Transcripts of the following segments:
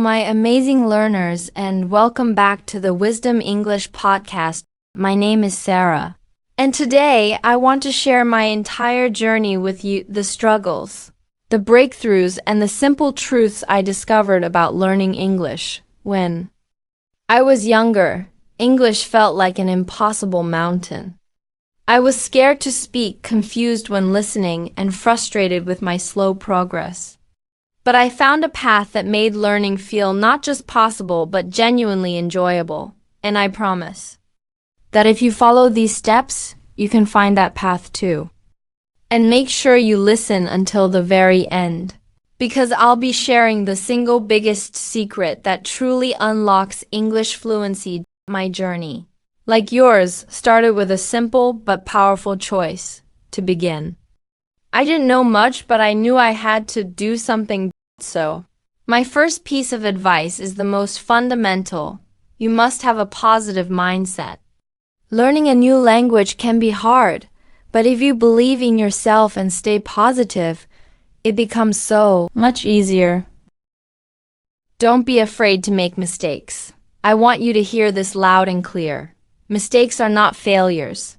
my amazing learners, and welcome back to the Wisdom English podcast. My name is Sarah, and today I want to share my entire journey with you, the struggles, the breakthroughs, and the simple truths I discovered about learning English. When I was younger, English felt like an impossible mountain. I was scared to speak, confused when listening, and frustrated with my slow progress. But I found a path that made learning feel not just possible but genuinely enjoyable, and I promise that if you follow these steps, you can find that path too. And make sure you listen until the very end, because I'll be sharing the single biggest secret that truly unlocks English fluency. My journey, like yours, started with a simple but powerful choice to begin. I didn't know much, but I knew I had to do something. So, my first piece of advice is the most fundamental. You must have a positive mindset. Learning a new language can be hard, but if you believe in yourself and stay positive, it becomes so much easier. Don't be afraid to make mistakes. I want you to hear this loud and clear. Mistakes are not failures.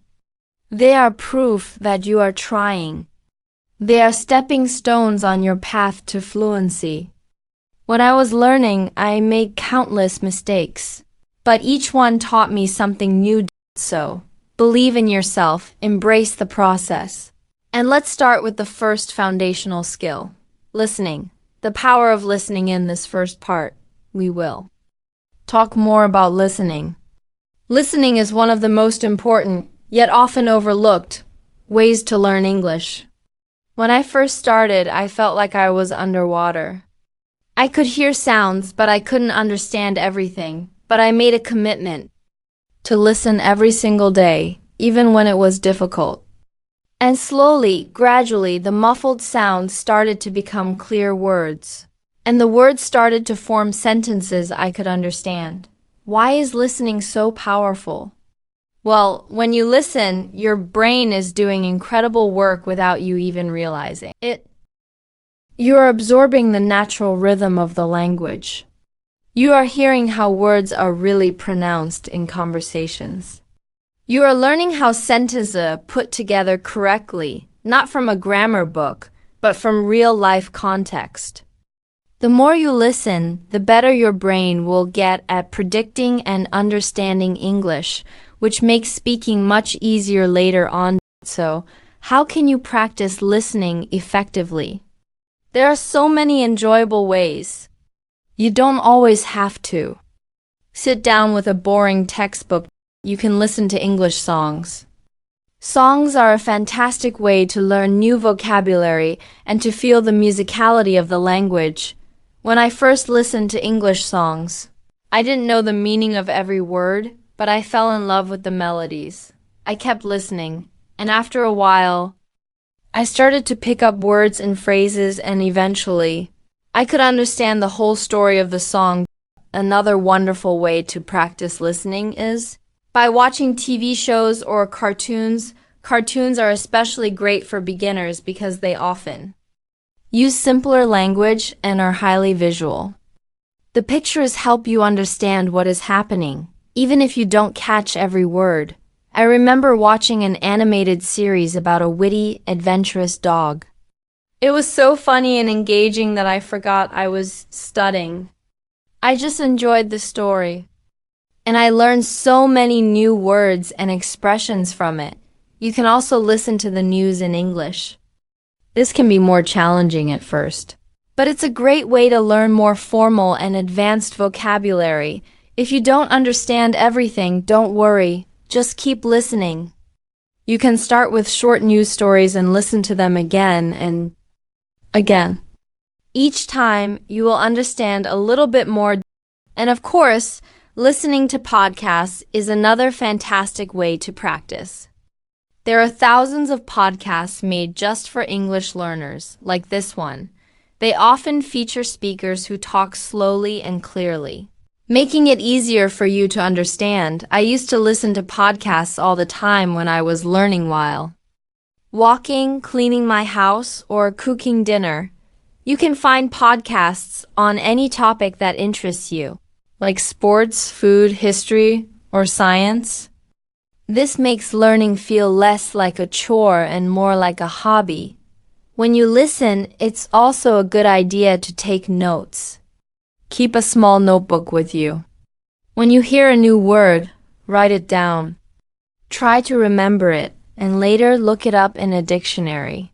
They are proof that you are trying. They are stepping stones on your path to fluency. When I was learning, I made countless mistakes, but each one taught me something new. So, believe in yourself, embrace the process. And let's start with the first foundational skill, listening. The power of listening. In this first part, we will talk more about listening. Listening is one of the most important, yet often overlooked, ways to learn English. When I first started, I felt like I was underwater. I could hear sounds, but I couldn't understand everything. But I made a commitment to listen every single day, even when it was difficult. And slowly, gradually, the muffled sounds started to become clear words. And the words started to form sentences I could understand. Why is listening so powerful? Well, when you listen, your brain is doing incredible work without you even realizing it. You are absorbing the natural rhythm of the language. You are hearing how words are really pronounced in conversations. You are learning how sentences are put together correctly, not from a grammar book, but from real-life context. The more you listen, the better your brain will get at predicting and understanding English, which makes speaking much easier later on. So, how can you practice listening effectively? There are so many enjoyable ways. You don't always have to sit down with a boring textbook. You can listen to English songs. Songs are a fantastic way to learn new vocabulary and to feel the musicality of the language. When I first listened to English songs, I didn't know the meaning of every word, but I fell in love with the melodies. I kept listening, and after a while, I started to pick up words and phrases, and eventually, I could understand the whole story of the song. Another wonderful way to practice listening is by watching TV shows or cartoons. Cartoons are especially great for beginners because they often use simpler language and are highly visual. The pictures help you understand what is happening, even if you don't catch every word. I remember watching an animated series about a witty, adventurous dog. It was so funny and engaging that I forgot I was studying. I just enjoyed the story. And I learned so many new words and expressions from it. You can also listen to the news in English. This can be more challenging at first, but it's a great way to learn more formal and advanced vocabulary. If you don't understand everything, don't worry, just keep listening. You can start with short news stories and listen to them again and again. Each time, you will understand a little bit more. And of course, listening to podcasts is another fantastic way to practice. There are thousands of podcasts made just for English learners, like this one. They often feature speakers who talk slowly and clearly, making it easier for you to understand. I used to listen to podcasts all the time when I was learning while walking, cleaning my house, or cooking dinner. You can find podcasts on any topic that interests you, like sports, food, history, or science. This makes learning feel less like a chore and more like a hobby. When you listen, it's also a good idea to take notes. Keep a small notebook with you. When you hear a new word, write it down. Try to remember it and later look it up in a dictionary.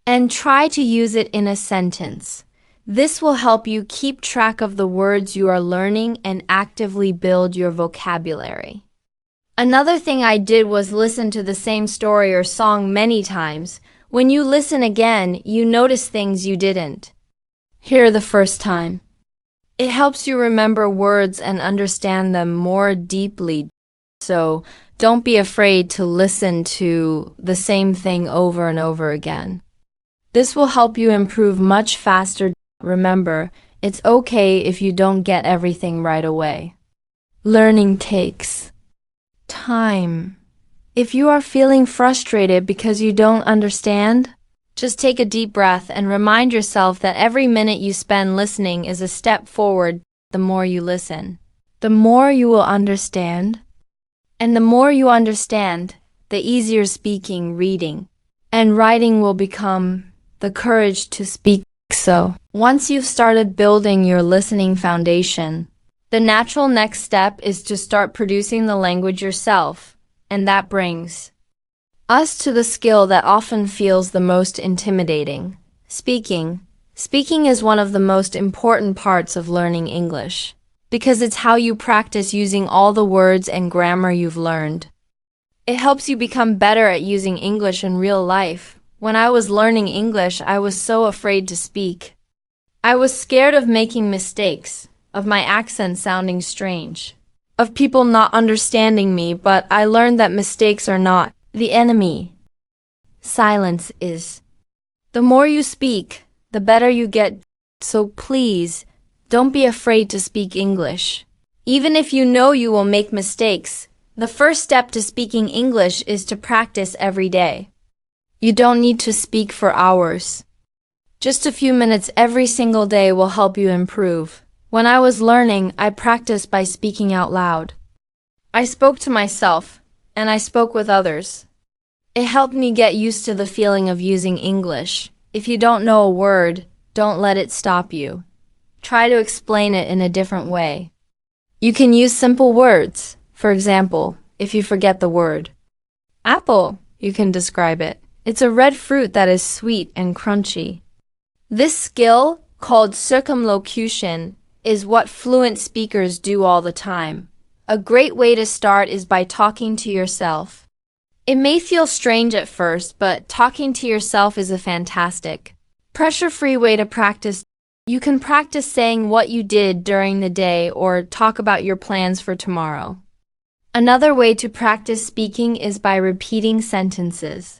And try to use it in a sentence. This will help you keep track of the words you are learning and actively build your vocabulary. Another thing I did was listen to the same story or song many times. When you listen again, you notice things you didn't hear the first time. It helps you remember words and understand them more deeply. So don't be afraid to listen to the same thing over and over again. This will help you improve much faster. Remember, it's okay if you don't get everything right away. Learning takes time. If you are feeling frustrated because you don't understand, just take a deep breath and remind yourself that every minute you spend listening is a step forward. The more you listen, the more you will understand. And the more you understand, the easier speaking, reading, and writing will become. The courage to speak. So, once you've started building your listening foundation, the natural next step is to start producing the language yourself. And that brings us to the skill that often feels the most intimidating. Speaking. Speaking is one of the most important parts of learning English, because it's how you practice using all the words and grammar you've learned. It helps you become better at using English in real life. When I was learning English, I was so afraid to speak. I was scared of making mistakes, of my accent sounding strange, of people not understanding me, but I learned that mistakes are not the enemy. Silence is. The more you speak, the better you get. So please, don't be afraid to speak English. Even if you know you will make mistakes, the first step to speaking English is to practice every day. You don't need to speak for hours. Just a few minutes every single day will help you improve. When I was learning, I practiced by speaking out loud. I spoke to myself, and I spoke with others. It helped me get used to the feeling of using English. If you don't know a word, don't let it stop you. Try to explain it in a different way. You can use simple words. For example, if you forget the word apple, you can describe it. It's a red fruit that is sweet and crunchy. This skill, called circumlocution, is what fluent speakers do all the time. A great way to start is by talking to yourself. It may feel strange at first, but talking to yourself is a fantastic, pressure-free way to practice. You can practice saying what you did during the day or talk about your plans for tomorrow. Another way to practice speaking is by repeating sentences.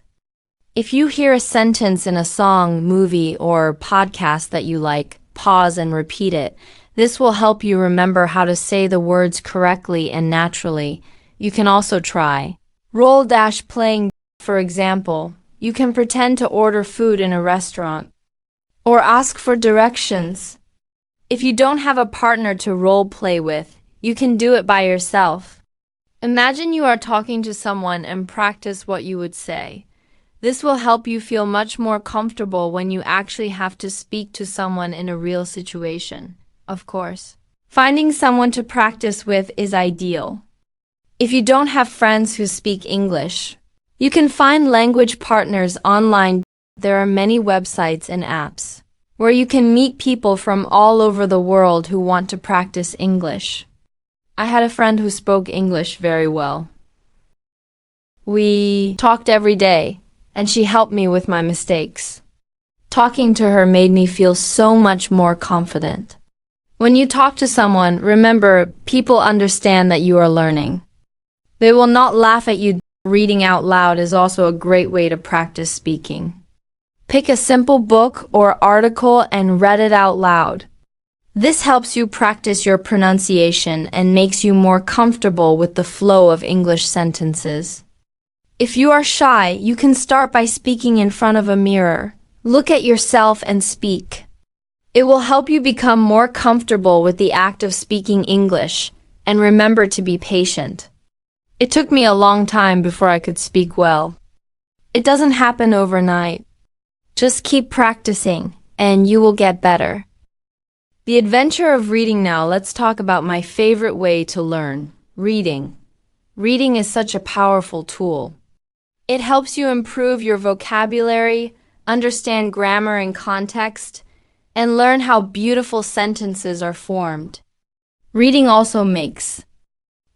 If you hear a sentence in a song, movie, or podcast that you like, pause and repeat it. This will help you remember how to say the words correctly and naturally. You can also try role-playing. For example, you can pretend to order food in a restaurant or ask for directions. If you don't have a partner to role-play with, you can do it by yourself. Imagine you are talking to someone and practice what you would say. This will help you feel much more comfortable when you actually have to speak to someone in a real situation. Of course, finding someone to practice with is ideal. If you don't have friends who speak English, you can find language partners online. There are many websites and apps where you can meet people from all over the world who want to practice English. I had a friend who spoke English very well. We talked every day, and she helped me with my mistakes. Talking to her made me feel so much more confident. When you talk to someone, remember, people understand that you are learning. They will not laugh at you. Reading out loud is also a great way to practice speaking. Pick a simple book or article and read it out loud. This helps you practice your pronunciation and makes you more comfortable with the flow of English sentences. If you are shy, you can start by speaking in front of a mirror. Look at yourself and speak. It will help you become more comfortable with the act of speaking English, and remember to be patient. It took me a long time before I could speak well. It doesn't happen overnight. Just keep practicing, and you will get better. The adventure of reading now, let's talk about my favorite way to learn, reading. Reading is such a powerful tool. It helps you improve your vocabulary, understand grammar and context, and learn how beautiful sentences are formed. Reading also makes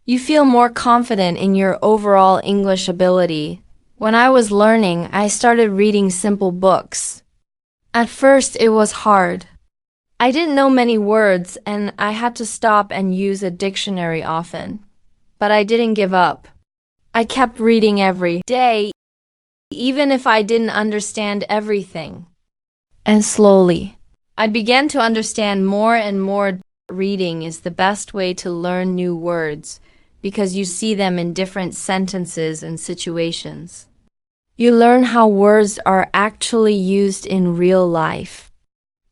you feel more confident in your overall English ability. When I was learning, I started reading simple books. At first, it was hard. I didn't know many words, and I had to stop and use a dictionary often. But I didn't give up. I kept reading every day, even if I didn't understand everything. And slowly, I began to understand more and more. Reading is the best way to learn new words because you see them in different sentences and situations. You learn how words are actually used in real life.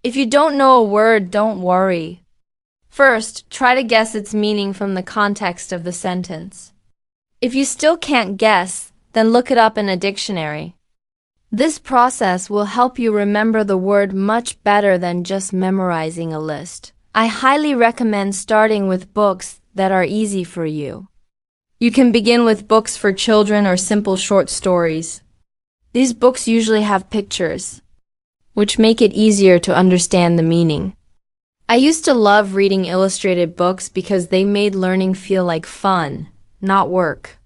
If you don't know a word, don't worry. First, try to guess its meaning from the context of the sentence. If you still can't guess, then look it up in a dictionary. This process will help you remember the word much better than just memorizing a list. I highly recommend starting with books that are easy for you. You can begin with books for children or simple short stories. These books usually have pictures, which make it easier to understand the meaning. I used to love reading illustrated books because they made learning feel like fun, not work.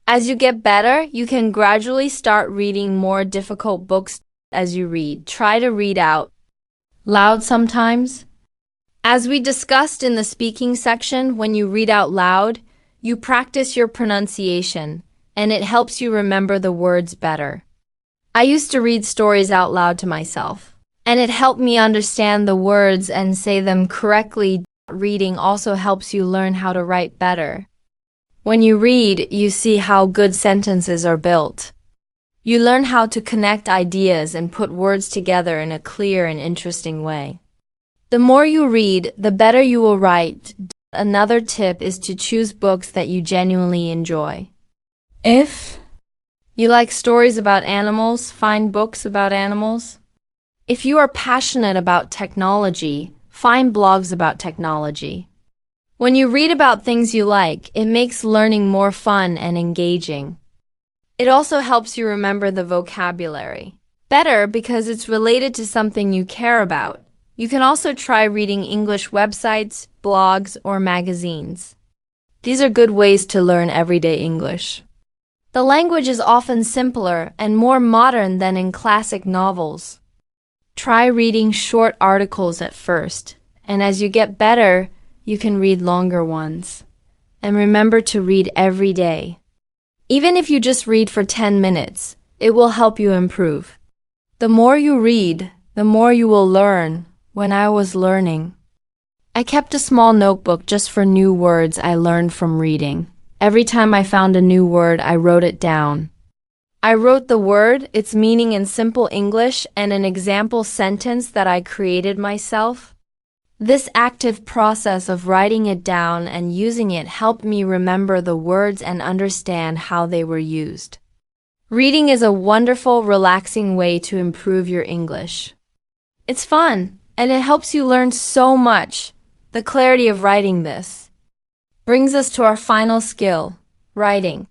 As you get better, you can gradually start reading more difficult books as you read. Try to read out loud sometimes. As we discussed in the speaking section, when you read out loud, you practice your pronunciation, and it helps you remember the words better. I used to read stories out loud to myself, and it helped me understand the words and say them correctly. Reading also helps you learn how to write better. When you read, you see how good sentences are built. You learn how to connect ideas and put words together in a clear and interesting way. The more you read, the better you will write. Another tip is to choose books that you genuinely enjoy. If you like stories about animals, find books about animals. If you are passionate about technology, find blogs about technology. When you read about things you like, it makes learning more fun and engaging. It also helps you remember the vocabulary better because it's related to something you care about. You can also try reading English websites, blogs, or magazines. These are good ways to learn everyday English. The language is often simpler and more modern than in classic novels. Try reading short articles at first, and as you get better, you can read longer ones. And remember to read every day. Even if you just read for 10 minutes, it will help you improve. The more you read, the more you will learn. When I was learning, I kept a small notebook just for new words I learned from reading. Every time I found a new word, I wrote it down. I wrote the word, its meaning in simple English, and an example sentence that I created myself. This active process of writing it down and using it helped me remember the words and understand how they were used. Reading is a wonderful, relaxing way to improve your English. It's fun. And it helps you learn so much. The clarity of writing this brings us to our final skill, writing.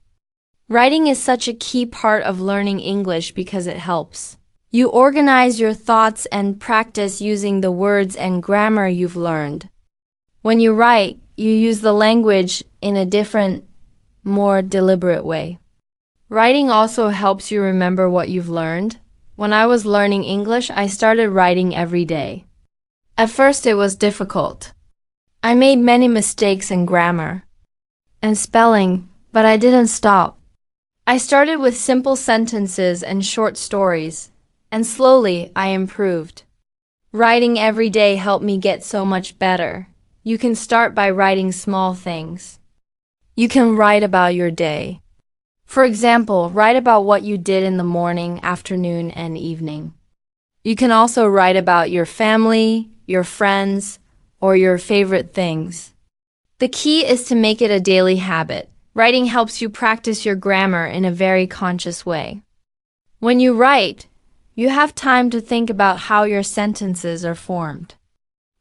Writing is such a key part of learning English because it helps you organize your thoughts and practice using the words and grammar you've learned. When you write, you use the language in a different, more deliberate way. Writing also helps you remember what you've learned. When I was learning English, I started writing every day. At first it was difficult. I made many mistakes in grammar and spelling, but I didn't stop. I started with simple sentences and short stories, and slowly I improved. Writing every day helped me get so much better. You can start by writing small things. You can write about your day. For example, write about what you did in the morning, afternoon, and evening. You can also write about your family, your friends, or your favorite things. The key is to make it a daily habit. Writing helps you practice your grammar in a very conscious way. When you write, you have time to think about how your sentences are formed.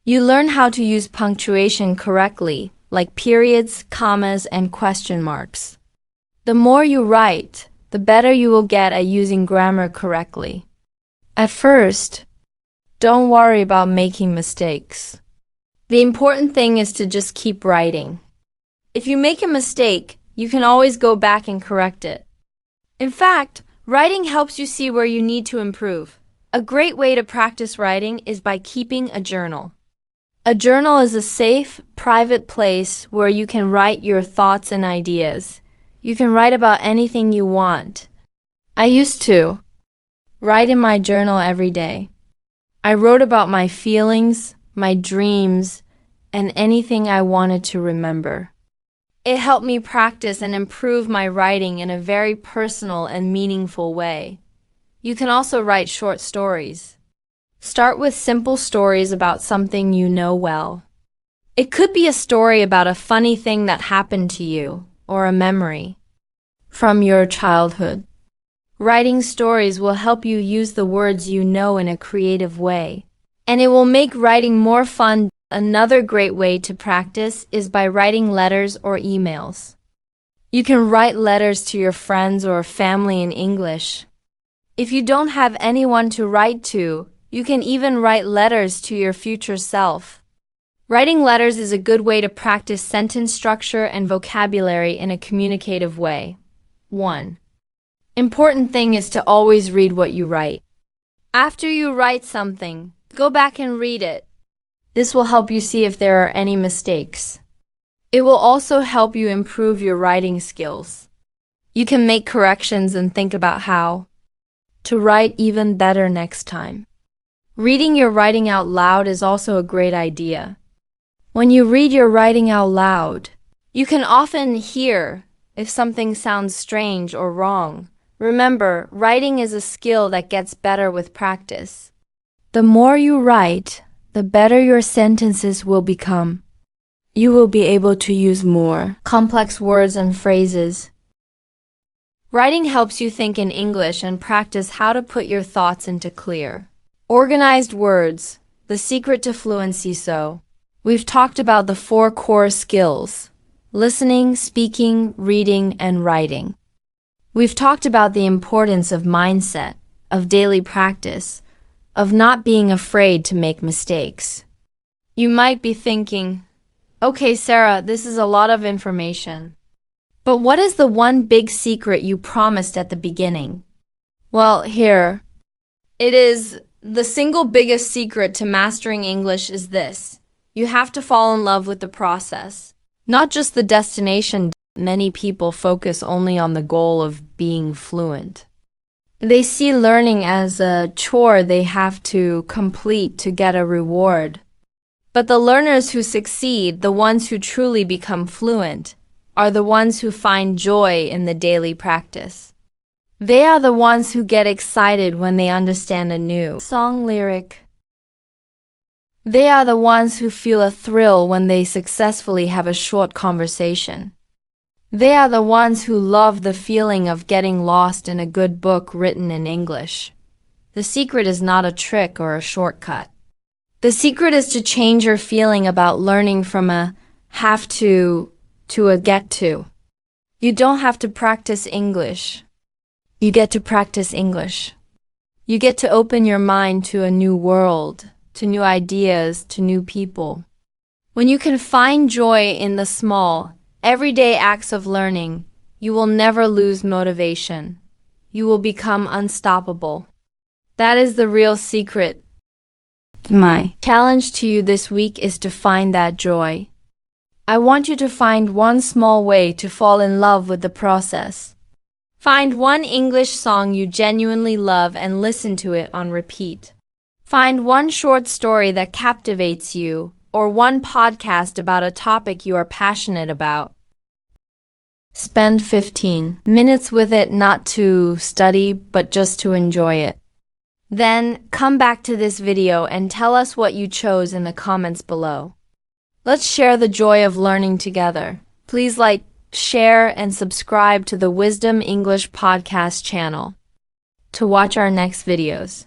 You learn how to use punctuation correctly, like periods, commas, and question marks. The more you write, the better you will get at using grammar correctly. At first, don't worry about making mistakes. The important thing is to just keep writing. If you make a mistake, you can always go back and correct it. In fact, writing helps you see where you need to improve. A great way to practice writing is by keeping a journal. A journal is a safe, private place where you can write your thoughts and ideas. You can write about anything you want. I used to write in my journal every day. I wrote about my feelings, my dreams, and anything I wanted to remember. It helped me practice and improve my writing in a very personal and meaningful way. You can also write short stories. Start with simple stories about something you know well. It could be a story about a funny thing that happened to you, or a memory from your childhood. Writing stories will help you use the words you know in a creative way, and it will make writing more fun. Another great way to practice is by writing letters or emails. You can write letters to your friends or family in English. If you don't have anyone to write to, you can even write letters to your future self. Writing letters is a good way to practice sentence structure and vocabulary in a communicative way. 1. Important thing is to always read what you write. After you write something, go back and read it. This will help you see if there are any mistakes. It will also help you improve your writing skills. You can make corrections and think about how to write even better next time. Reading your writing out loud is also a great idea. When you read your writing out loud, you can often hear if something sounds strange or wrong. Remember, writing is a skill that gets better with practice. The more you write, the better your sentences will become. You will be able to use more complex words and phrases. Writing helps you think in English and practice how to put your thoughts into clear, organized words, the secret to fluency. So, we've talked about the 4 core skills: listening, speaking, reading, and writing. We've talked about the importance of mindset, of daily practice, of not being afraid to make mistakes. You might be thinking, okay, Sarah, this is a lot of information. But what is the one big secret you promised at the beginning? Well, here it is. The single biggest secret to mastering English is this: you have to fall in love with the process, not just the destination. Many people focus only on the goal of being fluent. They see learning as a chore they have to complete to get a reward. But the learners who succeed, the ones who truly become fluent, are the ones who find joy in the daily practice. They are the ones who get excited when they understand a new song lyric. They are the ones who feel a thrill when they successfully have a short conversation. They are the ones who love the feeling of getting lost in a good book written in English. The secret is not a trick or a shortcut. The secret is to change your feeling about learning from a have to a get to. You don't have to practice English. You get to practice English. You get to open your mind to a new world, to new ideas, to new people. When you can find joy in the small, everyday acts of learning, you will never lose motivation. You will become unstoppable. That is the real secret. My challenge to you this week is to find that joy. I want you to find one small way to fall in love with the process. Find one English song you genuinely love and listen to it on repeat. Find one short story that captivates you, or one podcast about a topic you are passionate about. Spend 15 minutes with it, not to study, but just to enjoy it. Then come back to this video and tell us what you chose in the comments below. Let's share the joy of learning together. Please like, share, and subscribe to the Wisdom English Podcast channel to watch our next videos.